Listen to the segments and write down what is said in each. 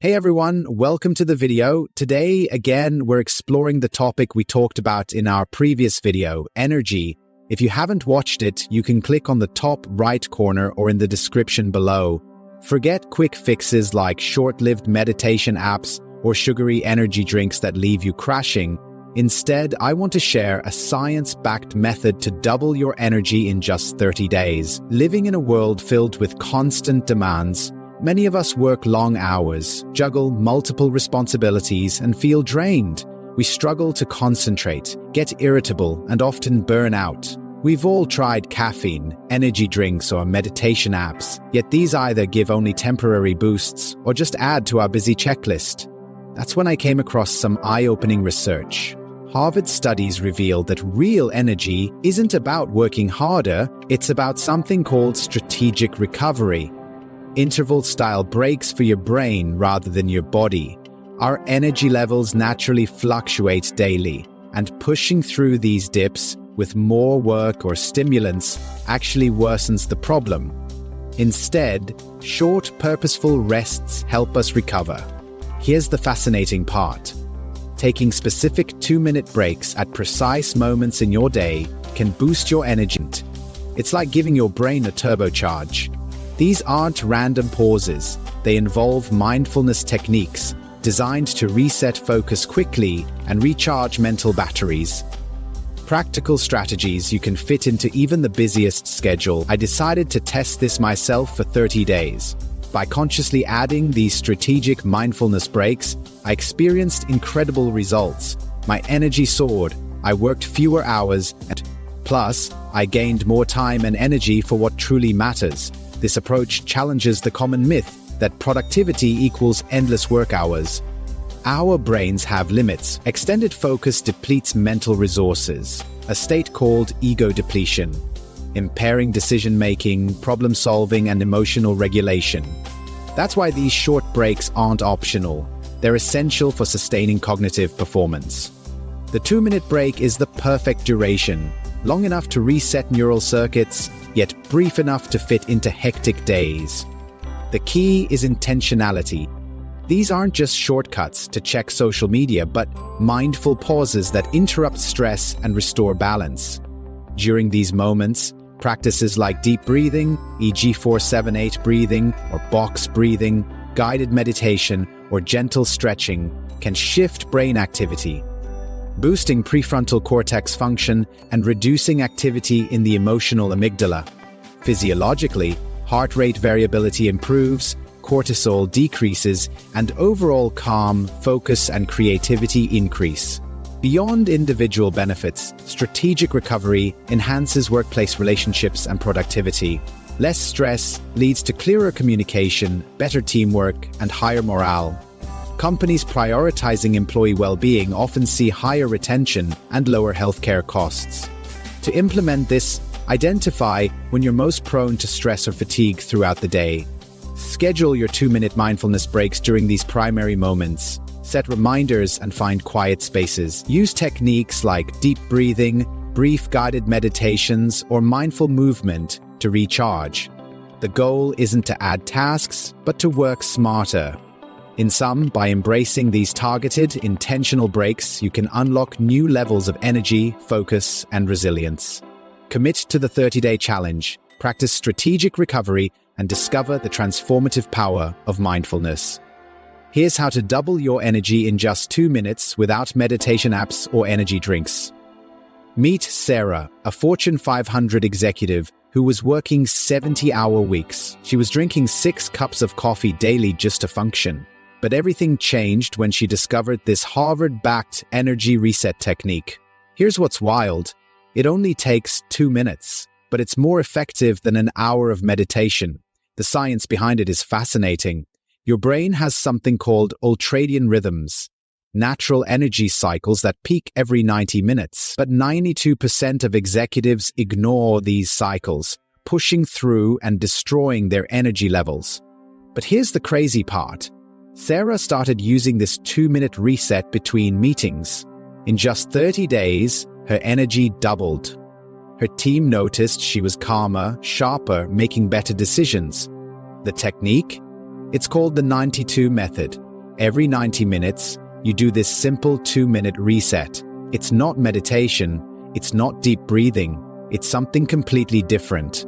Hey everyone, welcome to the video. Today, again, we're exploring the topic we talked about in our previous video, energy. If you haven't watched it, you can click on the top right corner or in the description below. Forget quick fixes like short-lived meditation apps or sugary energy drinks that leave you crashing. Instead, I want to share a science-backed method to double your energy in just 30 days. Living in a world filled with constant demands, many of us work long hours, juggle multiple responsibilities, and feel drained. We struggle to concentrate, get irritable, and often burn out. We've all tried caffeine, energy drinks, or meditation apps, yet these either give only temporary boosts or just add to our busy checklist. That's when I came across some eye-opening research. Harvard studies revealed that real energy isn't about working harder, it's about something called strategic recovery. Interval-style breaks for your brain rather than your body. Our energy levels naturally fluctuate daily, and pushing through these dips with more work or stimulants actually worsens the problem. Instead, short, purposeful rests help us recover. Here's the fascinating part. Taking specific 2-minute breaks at precise moments in your day can boost your energy. It's like giving your brain a turbocharge. These aren't random pauses. They involve mindfulness techniques designed to reset focus quickly and recharge mental batteries. Practical strategies you can fit into even the busiest schedule. I decided to test this myself for 30 days. By consciously adding these strategic mindfulness breaks, I experienced incredible results. My energy soared, I worked fewer hours, and plus, I gained more time and energy for what truly matters. This approach challenges the common myth that productivity equals endless work hours. Our brains have limits. Extended focus depletes mental resources, a state called ego depletion, impairing decision-making, problem-solving, and emotional regulation. That's why these short breaks aren't optional. They're essential for sustaining cognitive performance. The 2-minute break is the perfect duration, long enough to reset neural circuits, yet brief enough to fit into hectic days. The key is intentionality. These aren't just shortcuts to check social media, but mindful pauses that interrupt stress and restore balance. During these moments, practices like deep breathing, e.g. 4-7-8 breathing, or box breathing, guided meditation, or gentle stretching can shift brain activity, boosting prefrontal cortex function and reducing activity in the emotional amygdala. Physiologically, heart rate variability improves, cortisol decreases, and overall calm, focus, and creativity increase. Beyond individual benefits, strategic recovery enhances workplace relationships and productivity. Less stress leads to clearer communication, better teamwork, and higher morale. Companies prioritizing employee well-being often see higher retention and lower healthcare costs. To implement this, identify when you're most prone to stress or fatigue throughout the day. Schedule your 2-minute mindfulness breaks during these primary moments. Set reminders and find quiet spaces. Use techniques like deep breathing, brief guided meditations, or mindful movement to recharge. The goal isn't to add tasks, but to work smarter. In sum, by embracing these targeted, intentional breaks, you can unlock new levels of energy, focus, and resilience. Commit to the 30-day challenge, practice strategic recovery, and discover the transformative power of mindfulness. Here's how to double your energy in just 2 minutes without meditation apps or energy drinks. Meet Sarah, a Fortune 500 executive who was working 70-hour weeks. She was drinking 6 cups of coffee daily just to function. But everything changed when she discovered this Harvard-backed energy reset technique. Here's what's wild. It only takes 2 minutes, but it's more effective than an hour of meditation. The science behind it is fascinating. Your brain has something called ultradian rhythms, natural energy cycles that peak every 90 minutes. But 92% of executives ignore these cycles, pushing through and destroying their energy levels. But here's the crazy part. Sarah started using this 2-minute reset between meetings. In just 30 days, her energy doubled. Her team noticed she was calmer, sharper, making better decisions. The technique? It's called the 92 method. Every 90 minutes, you do this simple 2-minute reset. It's not meditation, it's not deep breathing, it's something completely different.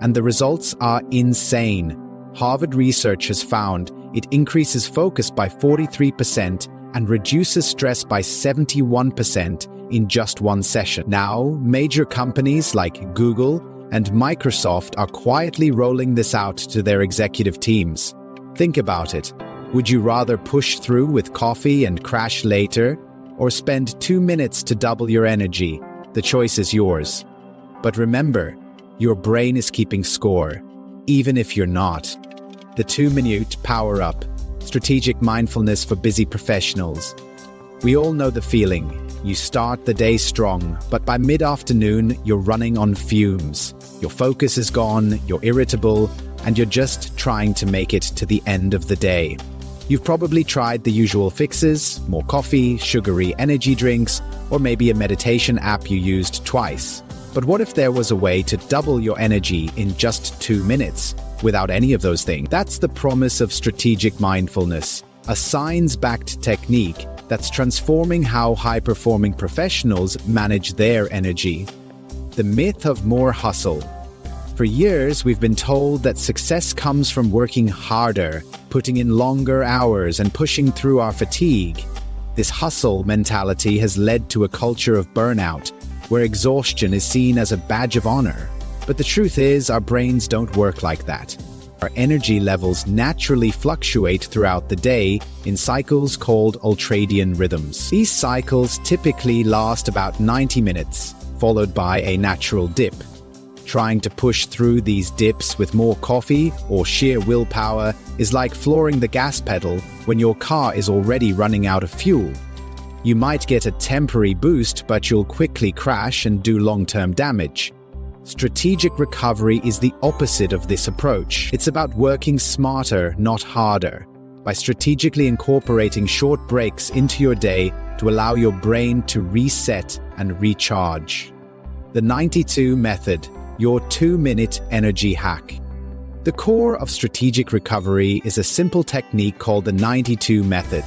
And the results are insane. Harvard research has found it increases focus by 43% and reduces stress by 71% in just one session. Now, major companies like Google and Microsoft are quietly rolling this out to their executive teams. Think about it. Would you rather push through with coffee and crash later, or spend 2 minutes to double your energy? The choice is yours. But remember, your brain is keeping score, even if you're not. The 2-minute power-up, strategic mindfulness for busy professionals. We all know the feeling. You start the day strong, but by mid-afternoon, you're running on fumes. Your focus is gone, you're irritable, and you're just trying to make it to the end of the day. You've probably tried the usual fixes, more coffee, sugary energy drinks, or maybe a meditation app you used twice. But what if there was a way to double your energy in just 2 minutes, without any of those things? That's the promise of strategic mindfulness, a science-backed technique that's transforming how high-performing professionals manage their energy. The myth of more hustle. For years, we've been told that success comes from working harder, putting in longer hours, and pushing through our fatigue. This hustle mentality has led to a culture of burnout, where exhaustion is seen as a badge of honor. But the truth is, our brains don't work like that. Our energy levels naturally fluctuate throughout the day in cycles called ultradian rhythms. These cycles typically last about 90 minutes, followed by a natural dip. Trying to push through these dips with more coffee or sheer willpower is like flooring the gas pedal when your car is already running out of fuel. You might get a temporary boost, but you'll quickly crash and do long-term damage. Strategic recovery is the opposite of this approach. It's about working smarter, not harder, by strategically incorporating short breaks into your day to allow your brain to reset and recharge. The 92 method, your 2-minute energy hack. The core of strategic recovery is a simple technique called the 92 method.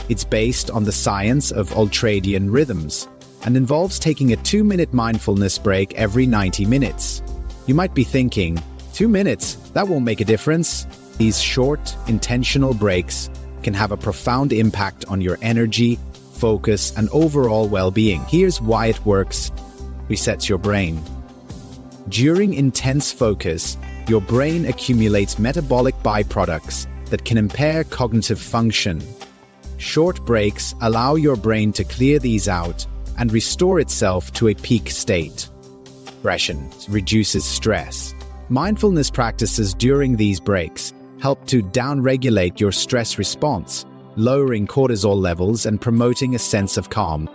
It's based on the science of ultradian rhythms and involves taking a 2-minute mindfulness break every 90 minutes. You might be thinking, 2 minutes, that won't make a difference. These short, intentional breaks can have a profound impact on your energy, focus, and overall well-being. Here's why it works. Resets your brain. During intense focus, your brain accumulates metabolic byproducts that can impair cognitive function. Short breaks allow your brain to clear these out and restore itself to a peak state. Depression reduces stress. Mindfulness practices during these breaks help to downregulate your stress response, lowering cortisol levels and promoting a sense of calm.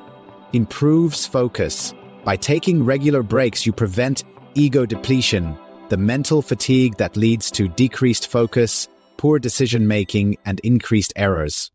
Improves focus. By taking regular breaks, you prevent ego depletion, the mental fatigue that leads to decreased focus, poor decision-making, and increased errors.